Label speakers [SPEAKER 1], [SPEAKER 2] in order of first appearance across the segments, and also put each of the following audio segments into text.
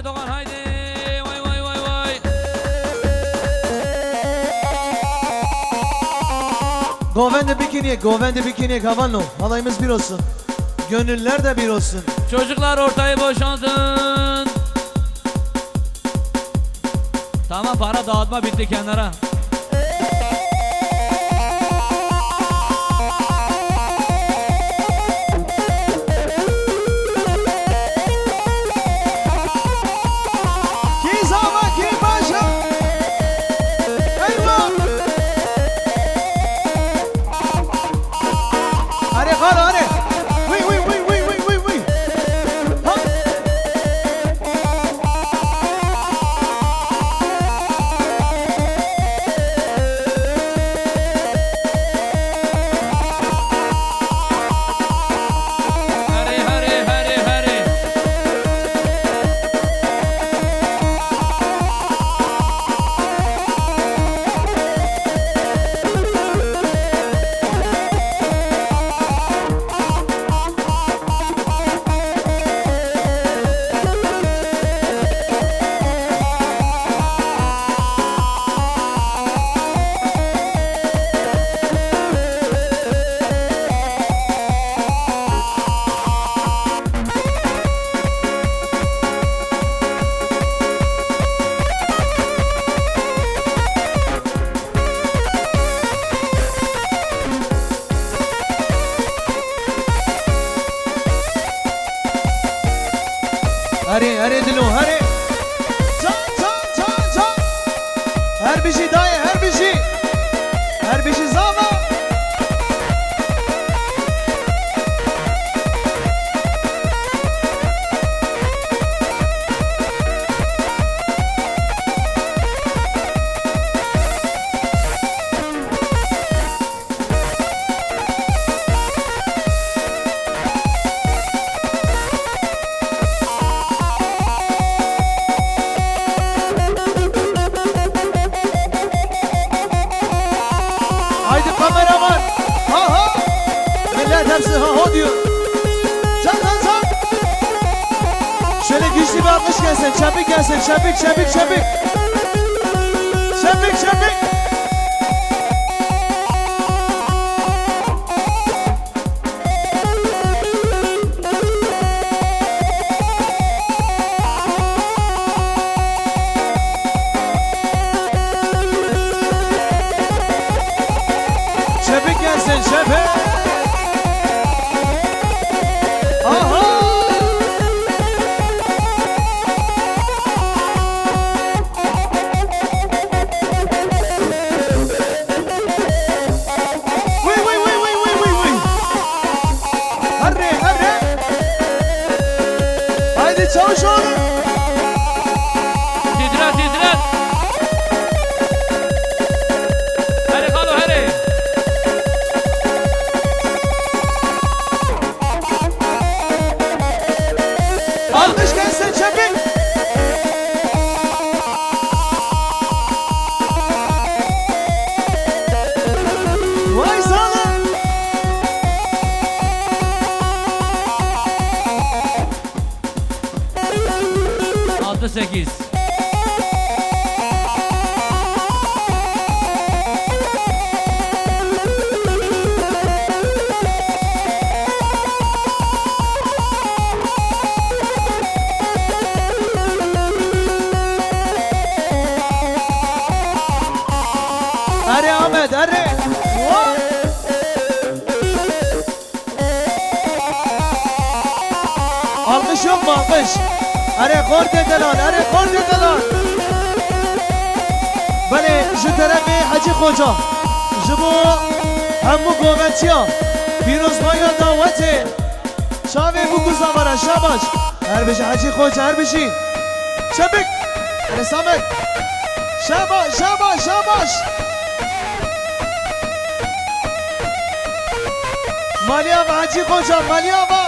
[SPEAKER 1] Erdoğan haydi. Vay vay vay vay.
[SPEAKER 2] Govendi bikini kavanno. Halayımız bir olsun. Gönüller de bir olsun.
[SPEAKER 1] Çocuklar ortayı boşaltın. Tamam, para dağıtma bitti, kenara.
[SPEAKER 2] Hare dilo hare. Can. Her bir şey dayı, her bir şey. Her bir şey zava. Kameraman, ha, millet hepsi ha diyor. Can. Şöyle güçlü bir alkış gelsin, çabuk gelsin, çabuk. Çavuş oğlum.
[SPEAKER 1] Titret. Hadi kalo hadi.
[SPEAKER 2] Alkış gelsin çabuk. Vay sana.
[SPEAKER 1] 6-8.
[SPEAKER 2] Hadi Ahmet, hadi. Alkış yok mu alkış? Rekord edeler. Bale ji tarafi Hacı Hoca. Ji bu hemû goventiyan. Pîrozbaya davete. Çavê bu kuzavara şabaş. Her bir şey Hacı Hoca, her bir şey. Çabuk. Hadi Samet. Şabaş. Malyava Hacı Hoca, Malyava.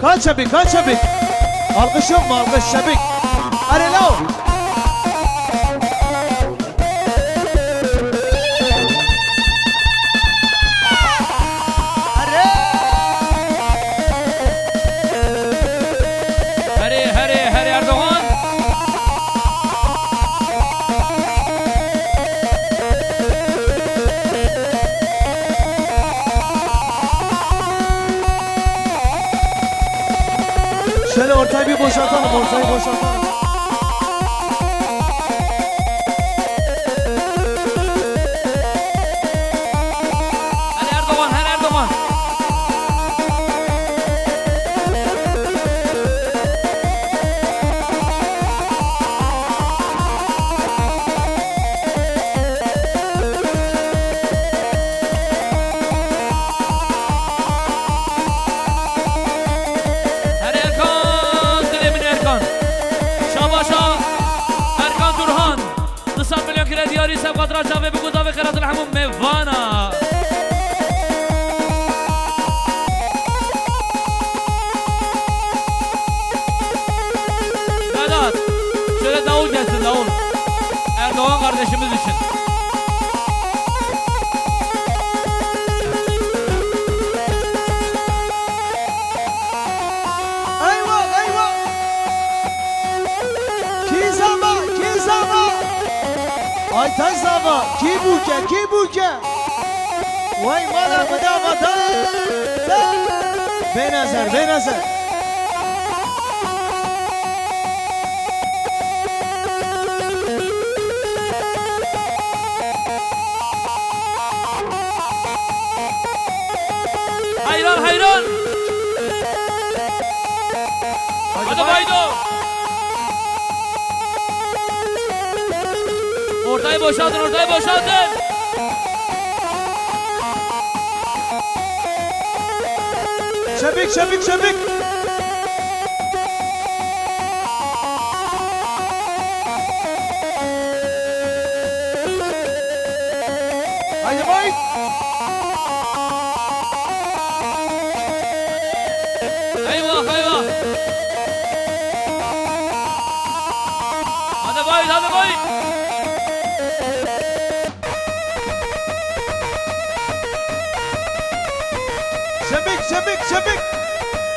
[SPEAKER 2] Kaç Şebik, kaç Şebik. Alkış yok mu alkış Şebik? Hadi lav.
[SPEAKER 1] Hadi Erdoğan.
[SPEAKER 2] Şöyle ortayı bir boşaltalım, ortayı boşaltalım.
[SPEAKER 1] Hadi Erdoğan, her Erdoğan. Her Erkan, Dilemin Erkan. Şabaşa, Erkan Turhan. Nısat milyon kire diyarı sevkat raca ve bukuda ve kıratı hamum mevana. Vedat, şöyle davul gelsin davul. Erdoğan kardeşimiz için.
[SPEAKER 2] Eyvah, eyvah. Kizama, kizama. Ay tazama, kibuke, kibuke. Vay mala mıdamada. Benazer, benazer.
[SPEAKER 1] Hayran hayran. Hadi Baydo. Ortayı boşaltın, ortayı boşaltın.
[SPEAKER 2] Şebik, şebik, şebik. Haydi bay.
[SPEAKER 1] Eyvah eyvah. Hadi Baydo, hadi Baydo.
[SPEAKER 2] Şebik, şebik, şebik.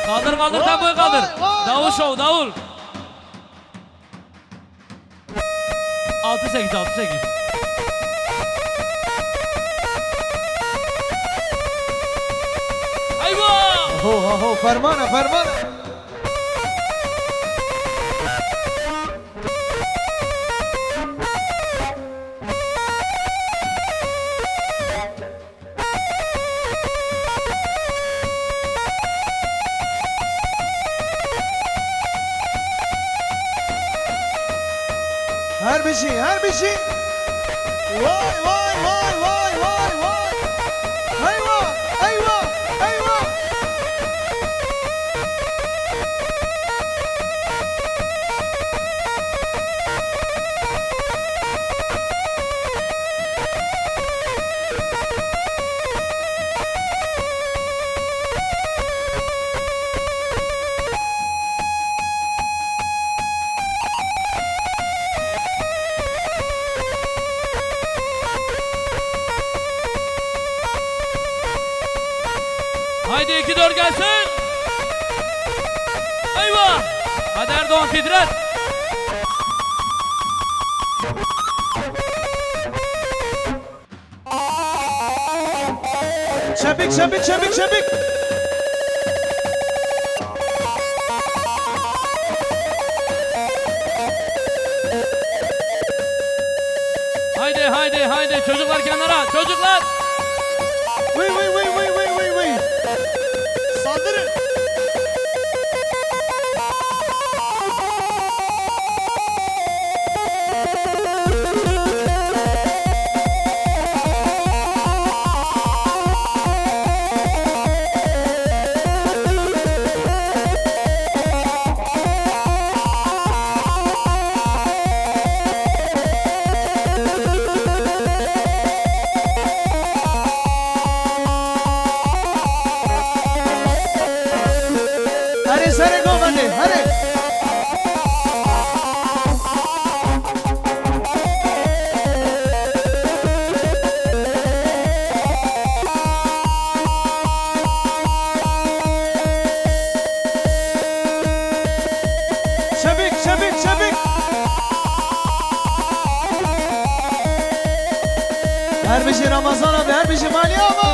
[SPEAKER 1] Kaldır kaldır
[SPEAKER 2] Vay,
[SPEAKER 1] tempoyu kaldır.
[SPEAKER 2] vay, vay,
[SPEAKER 1] Davul
[SPEAKER 2] vay.
[SPEAKER 1] şov davul. 6-8 6-8. Eyvah.
[SPEAKER 2] Ho ho ho fermana fermana. Her bir şey, her bir şey. Vay vay vay vay vay vay. Eyvah, eyvah, eyvah.
[SPEAKER 1] Haydi 2-4 gelsin. Eyvah. Hadi Erdoğan titret.
[SPEAKER 2] Şebik, şebik, şebik, şebik.
[SPEAKER 1] Haydi haydi haydi çocuklar kenara çocuklar.
[SPEAKER 2] Vıy vıy vıy vıy vıy vıy vıy. Saldırın. شبك شبك شبك هر بيجي رمضان abi her بيجي مالي ama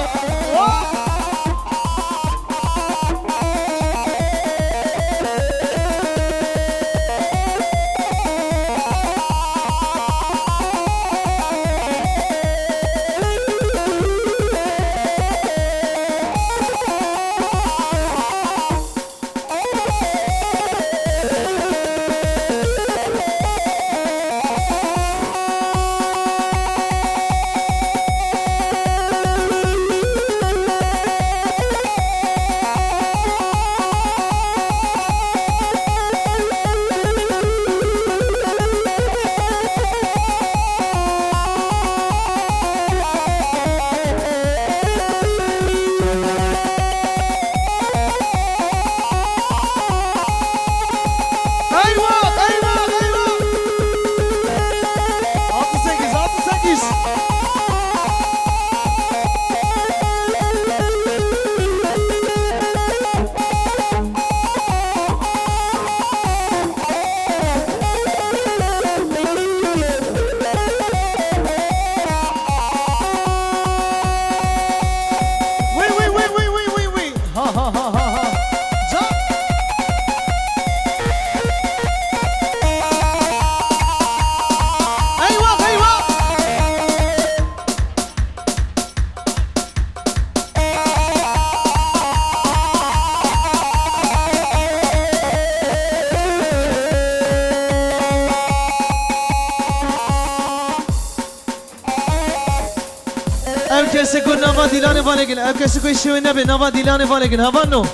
[SPEAKER 2] Kesi ko nava dilane valegin. Kesi ko işi ne be nava dilane valegin. Havanno.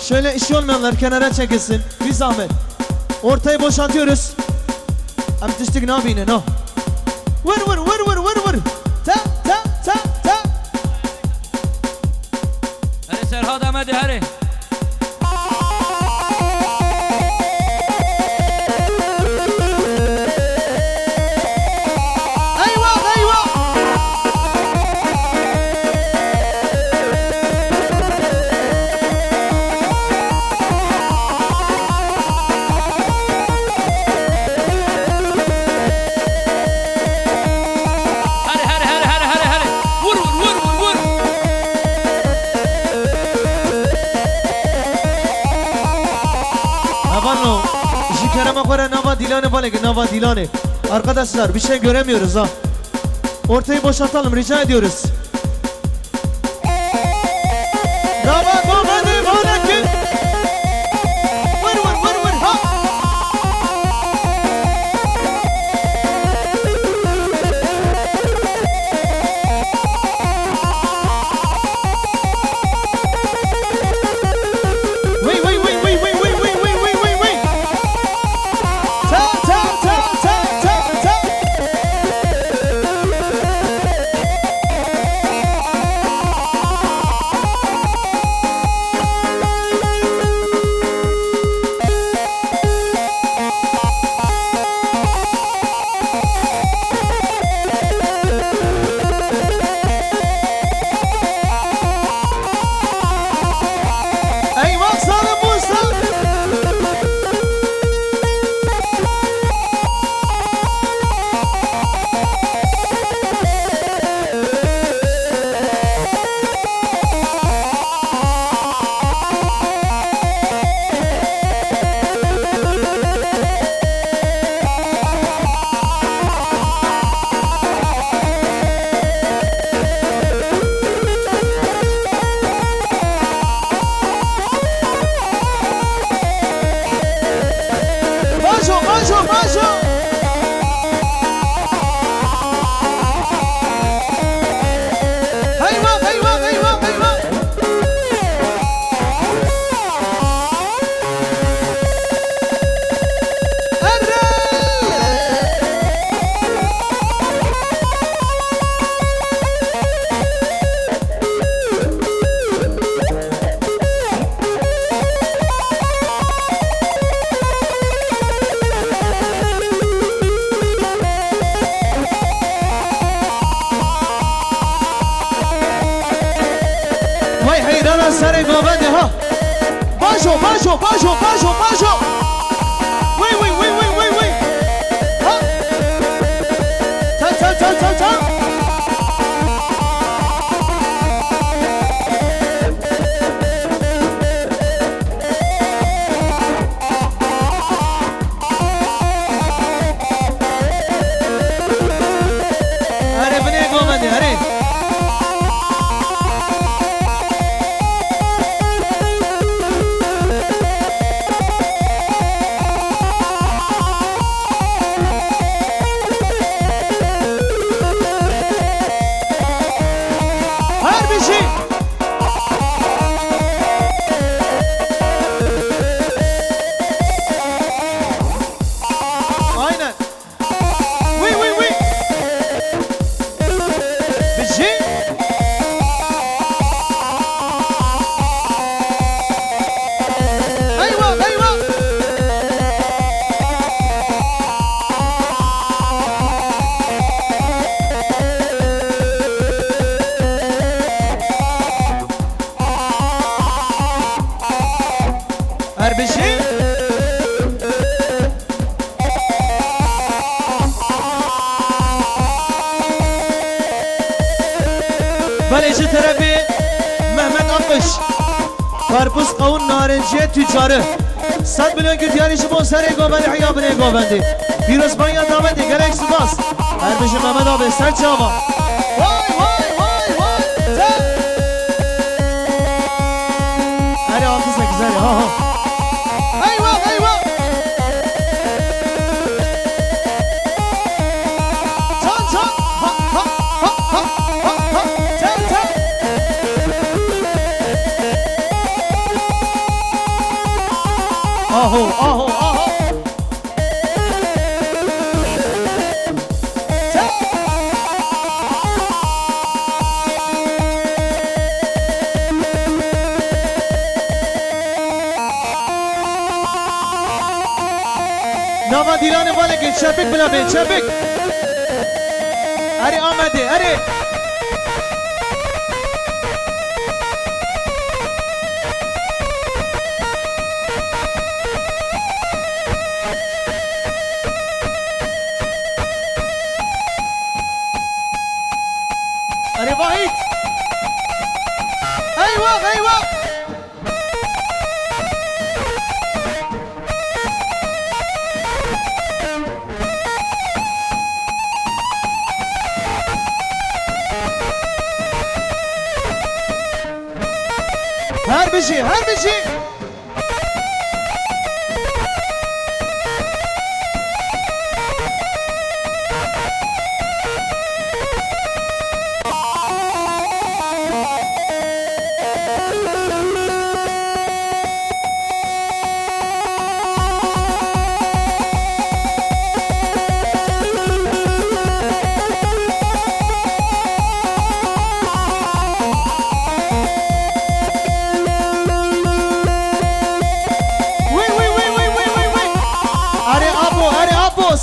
[SPEAKER 2] Şöyle işi olmayanlar kenara çekilsin. Bir zahmet. Ortayı boşaltıyoruz. Abdüştük ne yapayım no. Vur vur vur vur vur vur. Ta ta ta ta.
[SPEAKER 1] هري سرهاد أمدي هري
[SPEAKER 2] Kerem Akora Nava Dilane Balegi Nava Dilane. Arkadaşlar bir şey göremiyoruz ha. Ortayı boşaltalım rica ediyoruz. Nava Balegi Balegi. Vur vur vur vur ha. Vay vay vay vay vay vay vay vay vay vay vay. Ta ta ta ta ta ta. وای حیران سر گوبنده ها باشو باشو باشو باشو باشو وی وی وی وی وی وی ها تا تا تا تا تا کرپوس قون نارنجی تجاره 100 میلیون که دیاری شما سر گوبنده حیابنه گوبنده پیروز باید دامنده گلک سپاس هر بشه محمد آبه سر چاما وای وای وای وای اره آفیس نکزاری ها ها ایوا ایوا تان تان ها ها ها ها ها ها تان تان آهو آهو آهو ناما دیران بالا که چپک بلا بین چپک اره آمده اره واحد ايوه ايوه هر بشي هر بشي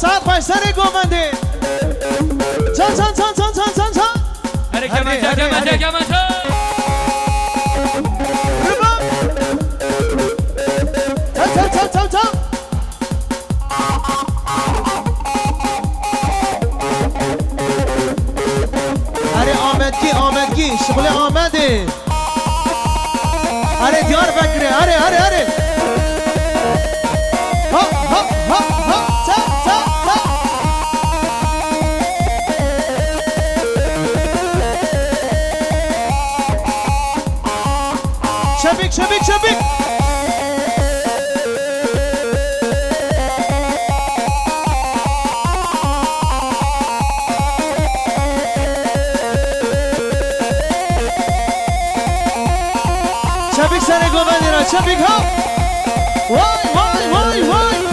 [SPEAKER 2] ساعت باش سر گوبنده چان چان چان چان چان چان چان
[SPEAKER 1] اره کمانچه کمانچه کمانچه
[SPEAKER 2] ربا تا تا تا تا تا اره آمدگی شغل آمده اره دیار بکره اره اره اره ها ها ها ها شبك شبك شبك شبك سر گوبنده را شبك ها وای وای وای وای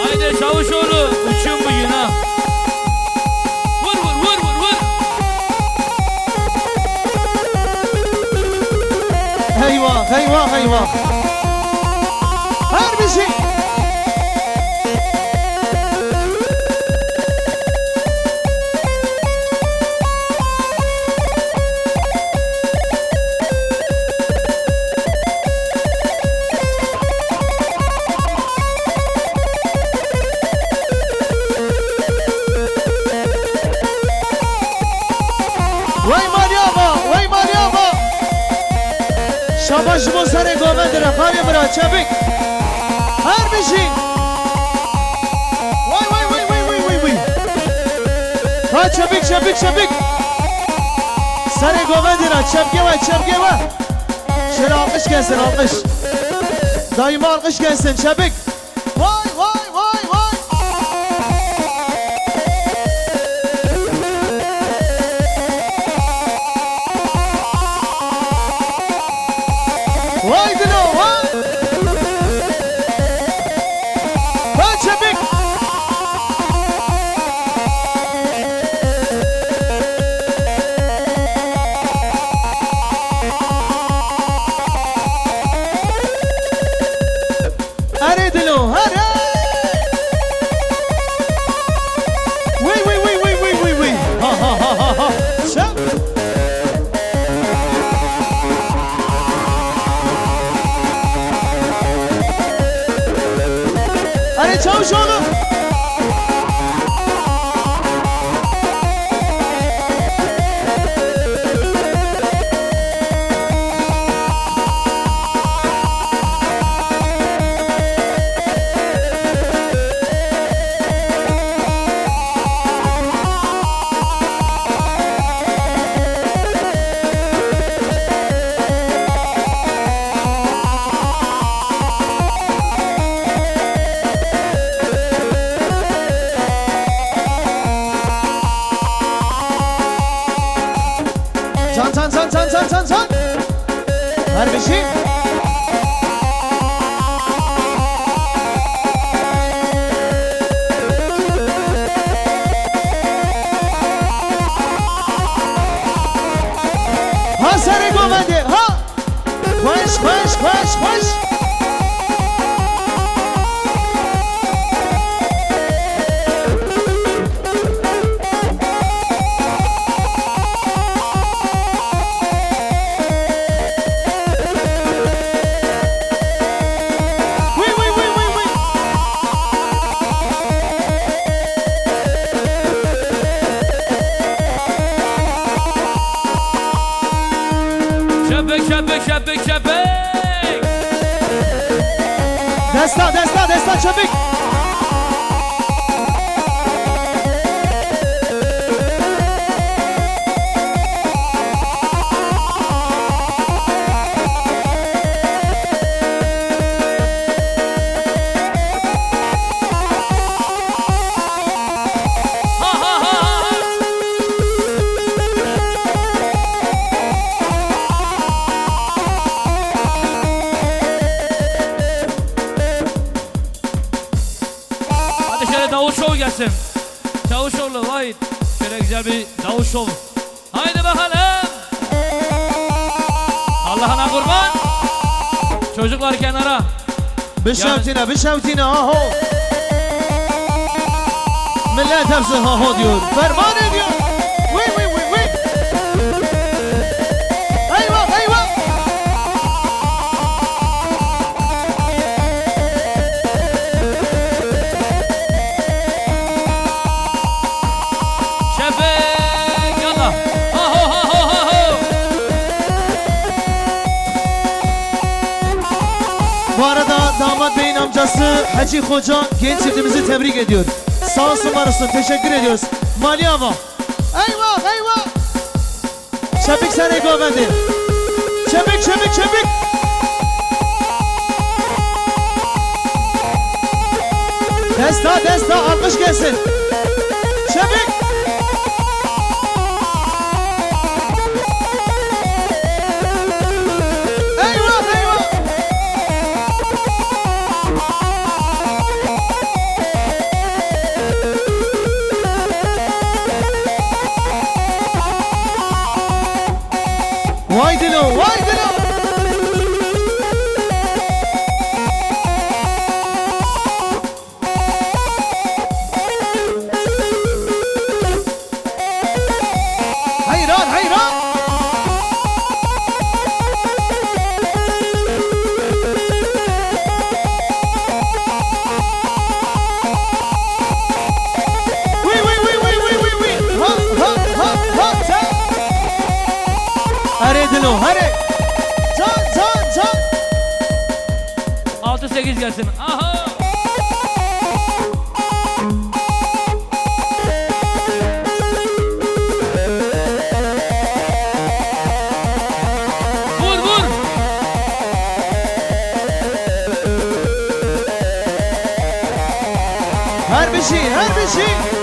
[SPEAKER 1] haydi Çavuşoğlu uçun bugün ha
[SPEAKER 2] eyvah eyvah eyvah her bir şey وای ماریاما وای ماریاما شباش بو سر گومند رفاقی برا چبک هر بشین وای وای وای وای وای وای وای ها چبک چبک چبک سر گومند را چبگه و چبگه و شر alkış gelsin alkış daima alkış gelsin çabuk vay vay vay vay vay Dilo vay vay çabuk Hare Dilo, hare! Wait, wait, wait, wait, wait, wait, wait! Ha ha ha ha ha! Çap! Hadi çavuş oğlum! Can. Ver bir şey. Ha seni gömedi. Ha. Koş koş koş koş.
[SPEAKER 1] Şebek.
[SPEAKER 2] Destan çabuk.
[SPEAKER 1] Gelsin. Çavuşoğlu vahit. Şöyle güzel bir Çavuşoğlu. Haydi bakalım. Allah'ına kurban. Çocuklar kenara.
[SPEAKER 2] Bir şevtine aho. Millet hepsi aho diyor. Ferman ediyor. Vıy. Eyvah. Bu arada damat beyin amcası Hacı Hoca genç çiftimizi tebrik ediyor. Sağ olsun var olsun teşekkür ediyoruz. Maliyava. Eyvah. Çabuk seni gömedi. Çabuk. Desta alkış gelsin. Çabuk. Vay Dilo. دلو هري جان جان جان
[SPEAKER 1] 6-8 gelsin. Aha. Vur vur.
[SPEAKER 2] هر بشي هر بشي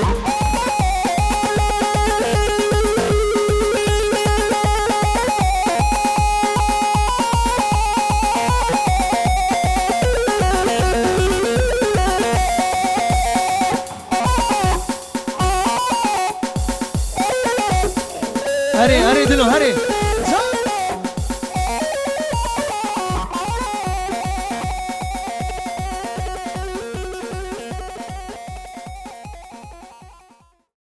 [SPEAKER 2] هري هري دلو هري